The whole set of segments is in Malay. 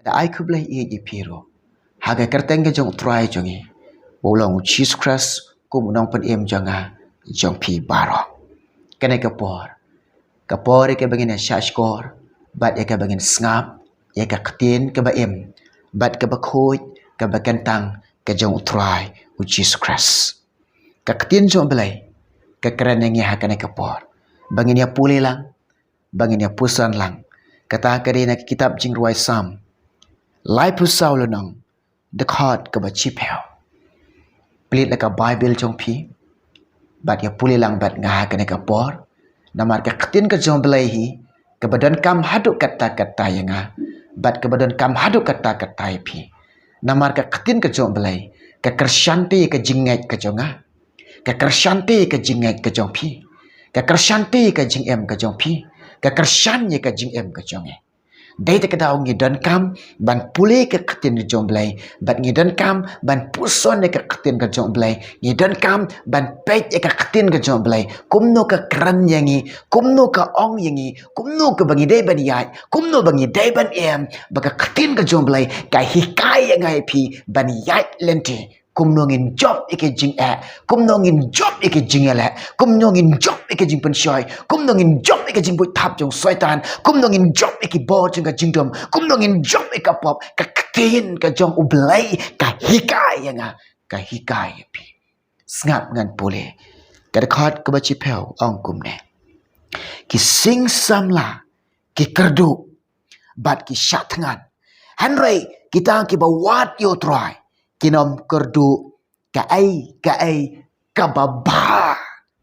Da ai ku blai e piro. Haga kerteng ke jong try jongi. Bolong cheese crust ku munong pen jonga jong pi baro. Kene kapor. Kapor ke bangin shashkor. Bat ke bangin snap. Ya ke ketin ke ba Bat ke bakhoy ke bakentang ke jong try cheese crust. Ka ketin jong belai. Ke kereneng ya kene kapor. Bangin ya puli lang. Bangin ya pusan lang. Kata kadina kitab jing ruai sam. Lai pusau lenong. Dekat ke ba chipel. Pelit laka Bible jong pi. Bat ya puli lang bat ngah kene kapor. Namar ke ketin ke jong belai hi. Ke badan kam haduk kata-kata yang ngah. Bat ke badan kam haduk kata-kata ya pi. Namar ke ketin ke jong belai. Ke kersyanti ke jingat ke jong ngah. Ke kersyanti ke jingat ke jong pi. Ke kersyanti ke jing ke jong pi. Ke kersyanye ke jing ke jong Dai te kedau ngi don kam ban puli ke ketin ke jong belai. Bat ngi don kam ban puson ke ketin ke jong belai. Ngi don kam ban peit ke ketin ke jong belai. Kumno ke keren yangi, kumno ke ong yangi, kumno ke bangi dai ban yai, kumno bangi dai ban baka ketin ke jong belai. Ka hikai yang ai pi ban yai lenti. Kumno ngin job ike jing kumno ngin job ike jing kumno ngin job ike jing pensyoy, kumno ngin job ike jing buit tap jong soitan, kumno ngin job ike bo jong ka jingdom, kumno ngin job ike pop ka ketin ka jong ublay ka hikai nga ka hikai pi snap ngan pole ka dekat ke baci pel ong kumne ki sing samla ki kerdu bat ki shatngan Henry kita ki bawat yo try kinom kerdu ka ai ka baba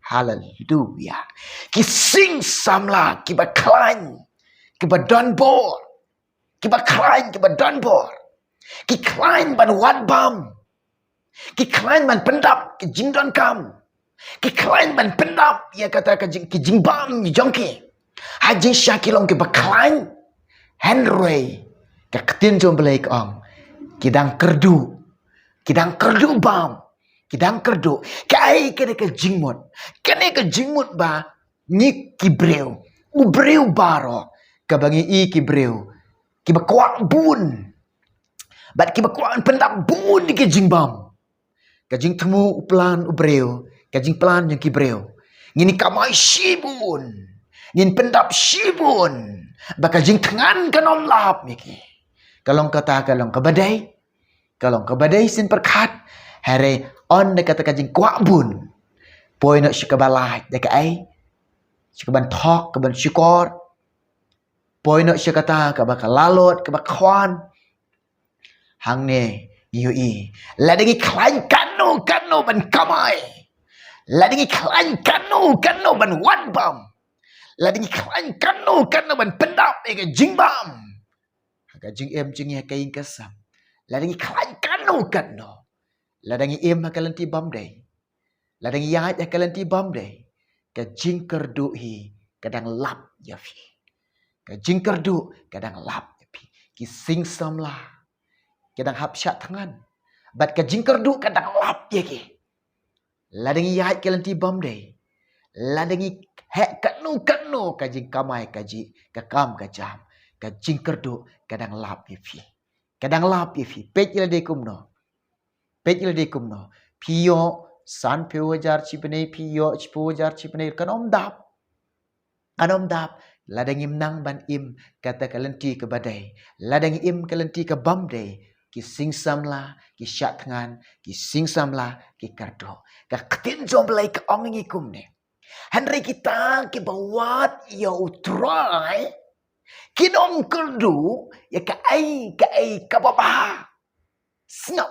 hallelujah ki sing samla ki ba klan ki ba donbor ki ba klan ki ba donbor ki klan ban wat bam ki klan ban pendap ki jingdon kam ki klan ban pendap ya kata ki jingbam ni jongki haji syakilong ki ba klan Henry ka ketin jom belai ong kidang kerdu bam kidang kerdu kai kene ke jingmut ba ni kibreu ubreu baro ka bangi I kibreu ki ba kwak bun bat ki ba kwak pendap bun di ke jingbam ka jing temu uplan ubreu ka jing plan yang kibreu ngini kamai shibun ngin pendap shibun baka jing tangan kanom lap miki kalong kata kalong kabadai sin perkat hari on de kata kajing kwak bun poi nak syikabalai de ai syikaban thok kaban syukor poi nak syakata ka bakal lalot ka bakwan hang ne yui la dengi klan kanu ban kamai la dengi klan kanu ban wanbam la dengi klan kanu ban pendap ke jingbam ka jing jing ya kain kasam ladangi klan kanu ladangi hakalanti bam day ladangi yat hakalanti bam day ka jing kerdu hi kadang lap ya fi ka jing kerdu kadang lap ya fi ki sing samla kadang hap syat tangan bat ka jing kerdu kadang lap ya ki ladangi yat hakalanti bam day ladangi hek kanu ka jing kamai kaji ka kam ka jam ka jing kerdu kadang lap ya fi kadang lap ya fi pej ila de kumno piyo san pewajar chipne piyo chpowajar chipne kanom dap ladang im nang ban im kata kalenti ke badai ladang im kalenti ke bamde ki singsam la ki syatngan ki singsam la ki kardo ka ketin jom belai ke ongi kumne Henry kita ki bawat ya utrai kinom kerdu ya ka ai ka baba snap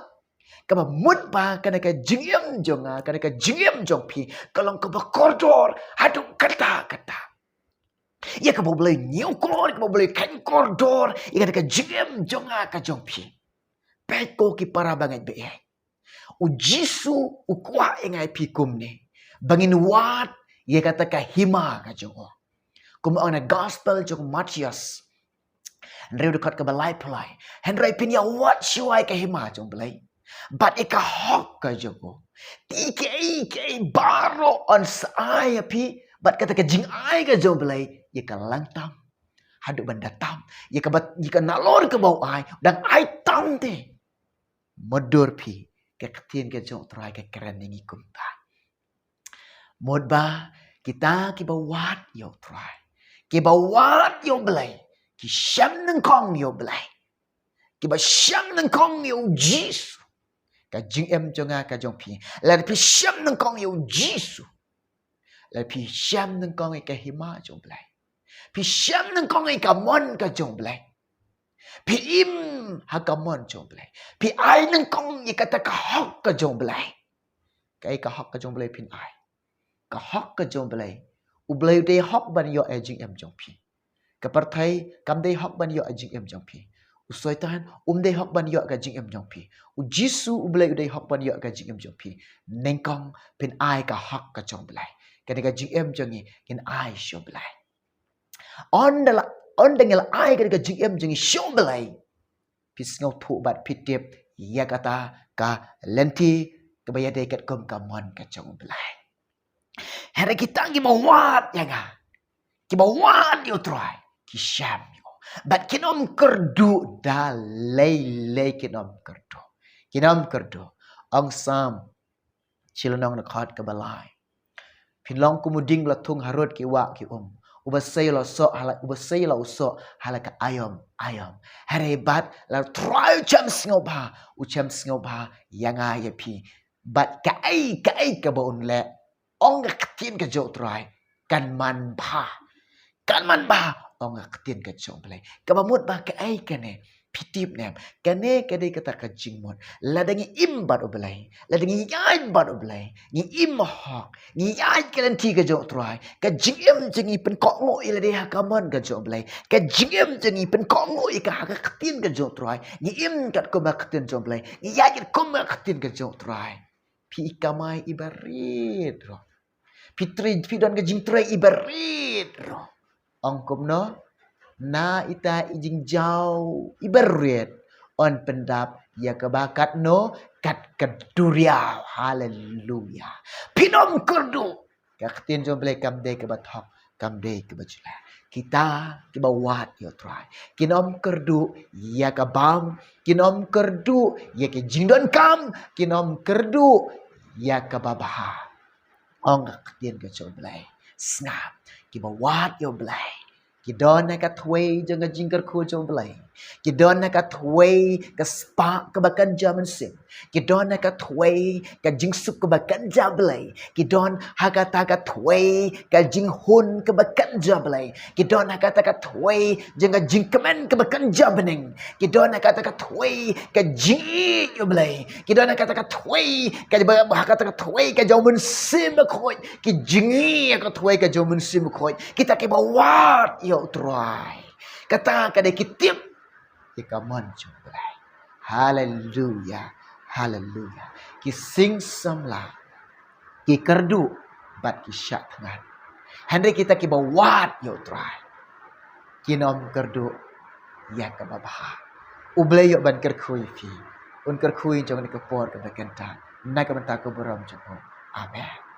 ka mut ba kana ka jingem jonga kana ka jingem jong pi kalong ka koridor hadu kata ya ka boleh new kor ka boleh kan koridor ya kana ka jingem jonga ka jong pi peko ki para bangai be ujisu ukwa engai pi kumne bangin wat ya kata ka hima ka jongo kuma ana gospel jong Matius Henry dekat ke balai pelai. Henry pinya what syuai ke hima jong belai. But ika hok ka jogo. Ike baro on sai api. But kata ke jing ai ka jong belai. Ika langtam. haduk benda tam. Jika nalor ke bau ai dan ai tam te. Modur pi ke ketien ke jong trai ke keren ningi kumta. Modba kita ki bawat yo trai. Ki bawat yo belai. Ki syam nang kong yo belai. Ki ba syam nang kong yo Jisu. Ka jing em jonga ka jong pi. La pi syam nang kong yo Jisu. La pi syam nang kong ka hima jong belai. Pi syam nang kong ka mon ka jong belai. Pi im ha ka mon jong belai. Pi ai nang kong kata ka hok ka jong belai. Ka hok ka jong belai pin ai. Ka hok ka jong belai. U belai de hok ban yo e jing em jong pi. Ka parthai kam de hok ban yo e jing em jong pi. U soitan de hok ban yo ka jing em jong pi. U Jisu u belai de hok ban yo ka jing em jong pi. Neng kong pin ai ka hok ka jong belai. Ka jing em jong ni kin ai syo belai. On dengel ai ka jing em jong syo belai. Pis ngau thu bat pitip ya kata ka lenti ka baya de kat kom ka mon ka jong belai. Hari kita ngi bawat ya ga. Ki bawat yo try. Ki syam yo. Bat kinom kerdu da lei kinom kerdu. Kinom kerdu. Ong sam chilonong na khat ka balai. Pinlong kumuding la tung harut ki wa ki Ubasay la so hala ka ayom. Hari bat la try cham sngoba. Ucham sngoba yanga ya pi. Bat ka ai ka baun le. Ong ketien ka jok try. Kan man ba. Ong ketien ka jok belai. Ka bamut ba ka ai ka ne. Pitip nem. Kane kadai kata ka jingmon. Ladangi im bat belai. Ladangi yai bat belai. Ni im hok. Ni yai kalenti ka jok try. Ka jingem jengi pen kok ngo ila dia ka mon ka jok belai. Ka jingem jengi pen kok ngo ika ha ka ketien ka jok try. Ni im kat ko ba ketien jok belai. Ni yai kat ko ba ketien ka jok try. Pi ikamai ibarit ro. Pi don ka jing try ibarit ro. Ong kum no. Na ita ijing jauh ibarit on pendap ya kebakat no kat keduriau haleluya pinom kurdu kaktin jom blai kam de ke bathok kam de ke bajula kita ke bawat yo try kinom kerdu ya ke bam kinom kerdu ya ke jingdon kam kinom kerdu ya ke babah ong kaktin ke jom blai snap ke bawat yo blai Kidon ka tway jangan jingkar ko jong belai. Kidon ka tway ka spark ka bakan jaman sim. Kidon ka tway ka jingsuk ka bakan jablay. Kidon hakata ka tway ka jinghun ka bakan jablay. Kidon hakata ka tway jangan jingkemen ka bakan jabening. Kidon hakata ka tway ka jingi yoblay. Kidon hakata ka tway ka hakata ka tway ka jaman sim ko. Ki jingi ka tway ka jaman sim ko. Kita ke bawat yo try. Kata kadai kitip kita mencubai. Haleluya. Ki sing samla. Ki kerdu bat ki syak ngan. Handai kita ki bawat yo try. Ki nom kerdu ya ka babah. Ublay yo ban kerkhui fi. Un kerkhui jangan ke por ke bekenta. Na ka benta ko borom joko. Amen.